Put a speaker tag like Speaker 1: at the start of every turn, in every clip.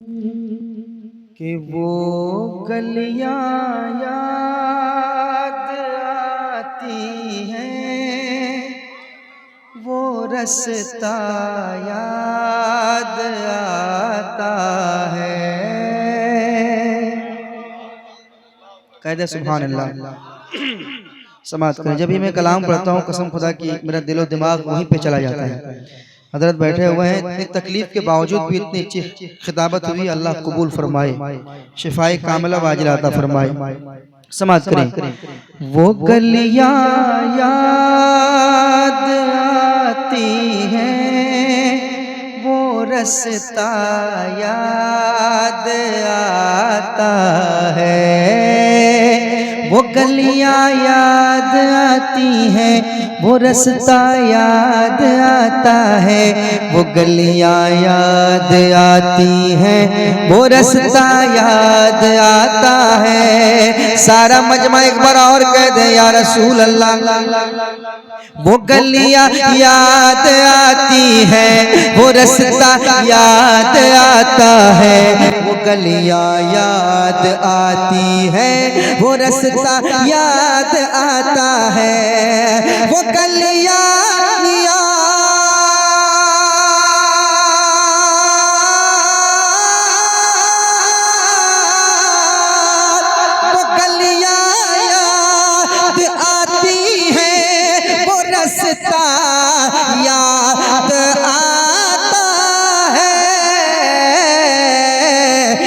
Speaker 1: कि वो गलियां याद आती हैं, वो रास्ता याद आता है। कहते सुभान अल्लाह। समाप्त करें। जब भी मैं कलाम पढ़ता हूँ कसम खुदा की मेरा दिलो दिमाग वहीं पे चला जाता है। हजरत बैठे हुए हैं, इतनी तकलीफ के बावजूद भी इतनी अच्छी खिताबत हुई। अल्लाह कबूल फरमाए, शिफाए कामिला वाजिला अता फरमाए। समाप्त करें। वो गलियां याद आती हैं, वो रास्ता याद आता है। वो गलियां याद आती हैं, वो रास्ता याद आता है। वो गलियां याद आती हैं, वो रास्ता याद आता है। सारा मजमा एक बार और कह दे या रसूल अल्लाह। वो गलियां याद आती हैं, वो रास्ता याद आता है। वो गलियां याद आती हैं, वो रास्ता याद आता है। वो गलियां याद आता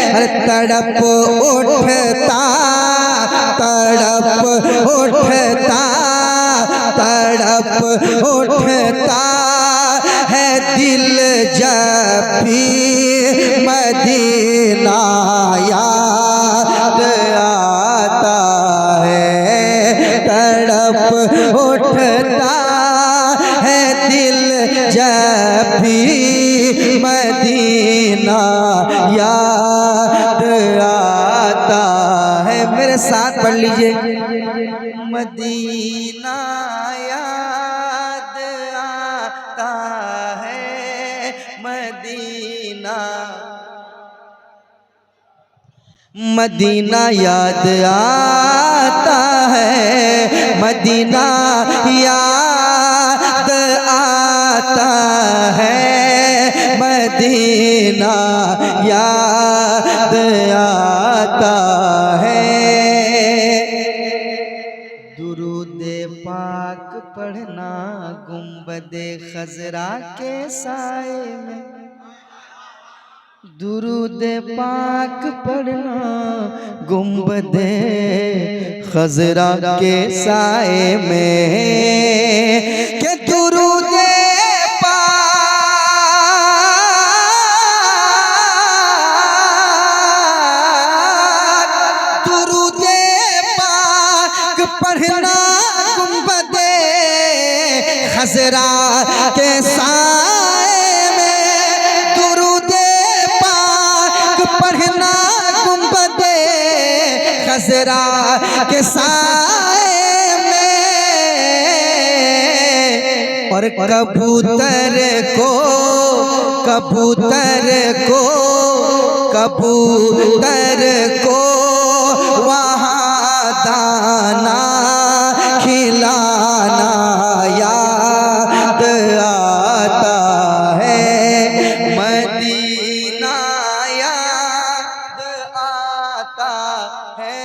Speaker 1: है। तड़प उठता तड़प उठता तड़प उठता है दिल जब भी मदीना याद आता है। तड़प उठता जब भी मदीना याद आता है। मेरे साथ पढ़ लीजिए। मदीना याद आता है, मदीना मदीना याद आता है। मदीना याद आता है, मदीना याद आता है। दुरूदे पाक पढ़ना गुंबदे खजरा के साए में। दुरूदे पाक पढ़ना गुंबदे खजरा के साए में। के दुरूदे पाक पढ़ना गुंबदे खजरा के साए में। दुरूदे पाक पढ़ना गुंबदे खजरा के साए में। और कबूतर को कबूतर को कबूतर को वहाँ दाना खिलाना याद आता है। मदीना याद आता है,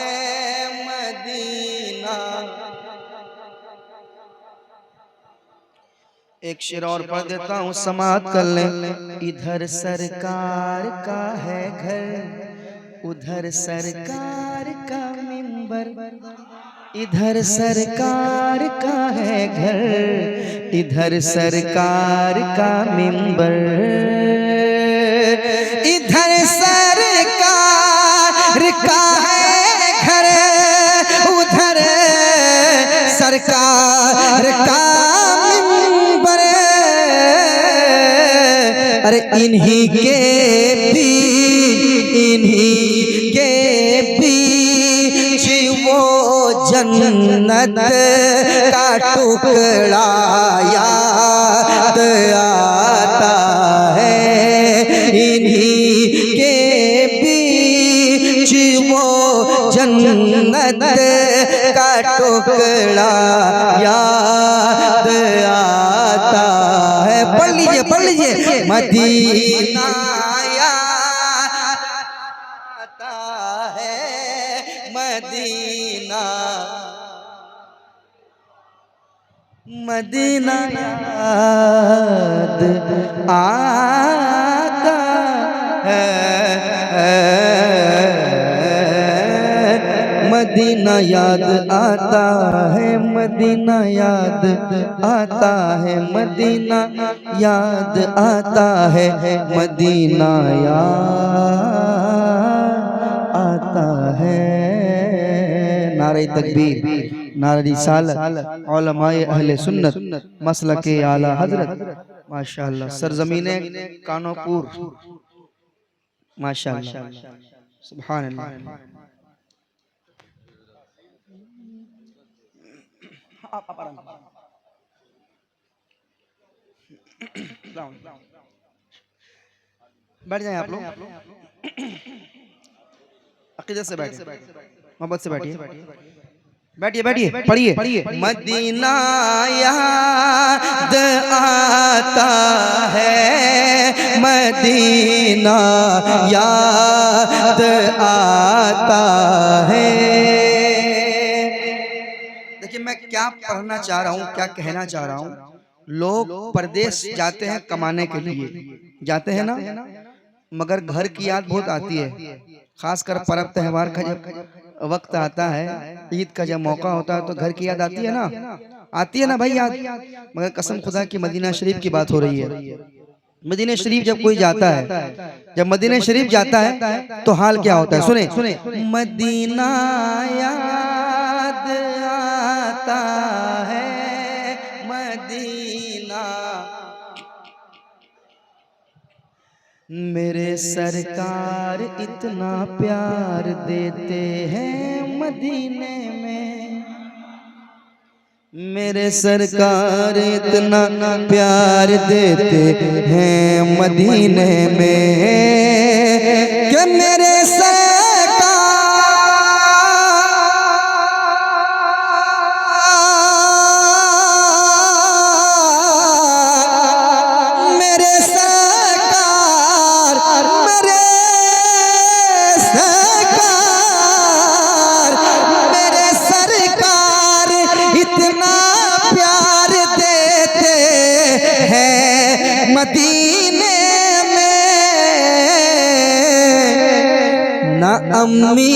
Speaker 1: मदीना। एक शेर और पढ़ देता हूँ, समाप्त कर लें। इधर सरकार का है घर, उधर सरकार का मिंबर। इधर सरकार का है घर, इधर सरकार का मिंबर। इधर सरकार का है घर, उधर सरकार का मिंबर। अरे इन्हीं के बीच वो जन्नत का टुकड़ा याद आता है। इन्हीं के जन्नत का टुकड़ा याद आता है। पढ़ लीजिए मदीना याद आता है, मदीना मदीना याद आता है, मदीना याद आता है, मदीना याद आता है, मदीना याद आता है, मदीना याद आता है। नारे तकबीर, नारे रिसालत, उलमाए अहले सुन्नत, मसलके आला हजरत, माशाअल्लाह। सरजमीने कानोपुर, माशाअल्लाह, सुभान अल्लाह। बैठ जाएं आप लोग, अकीदत से बैठिए, मोहब्बत से बैठिए, बैठिए, पढ़िए। मदीना याद आता है, मदीना याद आता है। देखिए मैं क्या पढ़ना चाह रहा हूँ, क्या कहना चाह रहा हूँ। लोग परदेश जाते हैं कमाने के लिए, जाते हैं ना, मगर घर की याद बहुत आती है। खासकर पर्व त्योहार का जब वक्त आता है, ईद का जब मौका होता है, तो घर की याद आती है ना, भाई याद। मगर कसम खुदा की मदीना शरीफ की बात हो रही है। मदीना शरीफ जब कोई जाता है, जब मदीना शरीफ जाता है तो हाल क्या होता है, सुने। मदीना याद आता है, मदीना मेरे सरकार इतना प्यार देते हैं मदीने में, मेरे सरकार इतना प्यार देते हैं मदीने में, कि मेरे मदीने में ना अम्मी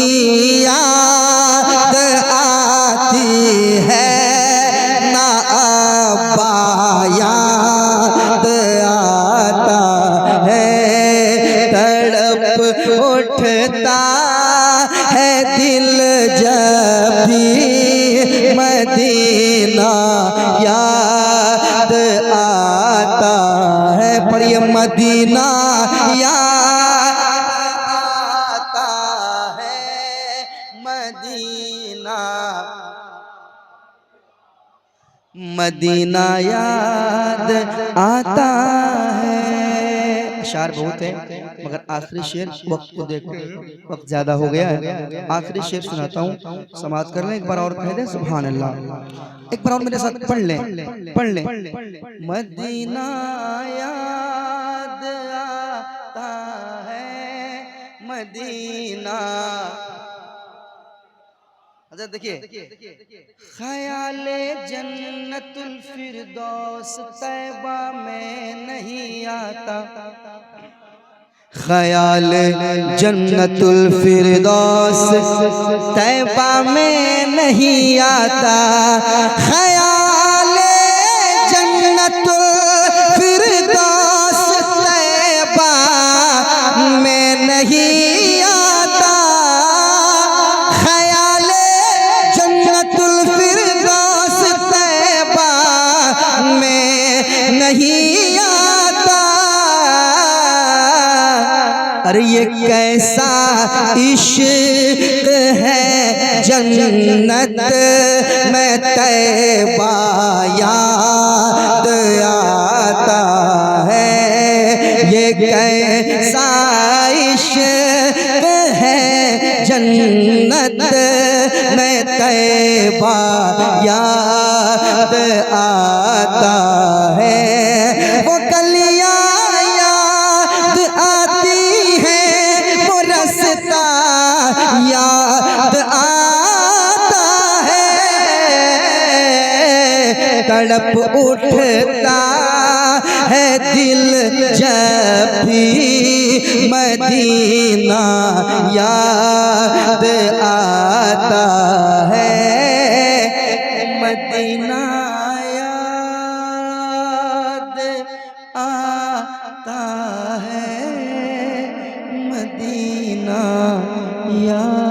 Speaker 1: याद आती है, ना अब्बा याद आता है, तड़प उठता है दिल जब भी मदीना याद आता है। पढ़िए मदीना याद आता है, मदीना याद आता है। अशार बहुत है, मगर आखिरी शेर, वक्त को देखो वक्त ज्यादा हो गया है, आखिरी शेर सुनाता हूँ, समाप्त कर लें। एक बार और कह दे सुभान अल्लाह, एक बार और मेरे साथ पढ़ लें। मदीना याद आता है, मदीना। अच्छा देखिए, ख्याले जन्नतुल फिरदौस तैबा में नहीं आता, ख्याल जन्नतुल फिरदौस तैबा में नहीं आता, ख्याल जन्नतुल फिरदौस तैबा में नहीं आता, ख्याल जन्नतुल फिरदौस तैबा में नहीं आता। अरे ये कैसा इश्क है, जन्नत में तैबा याद आता है, ये कैसा इश्क है, जन्नत में तैबा याद आता है, वो गलियां याद आती है, वो रास्ता याद आता है, तड़प उठता है दिल जब भी मदीना याद आता है, मदीना याद आता है, मदीना याद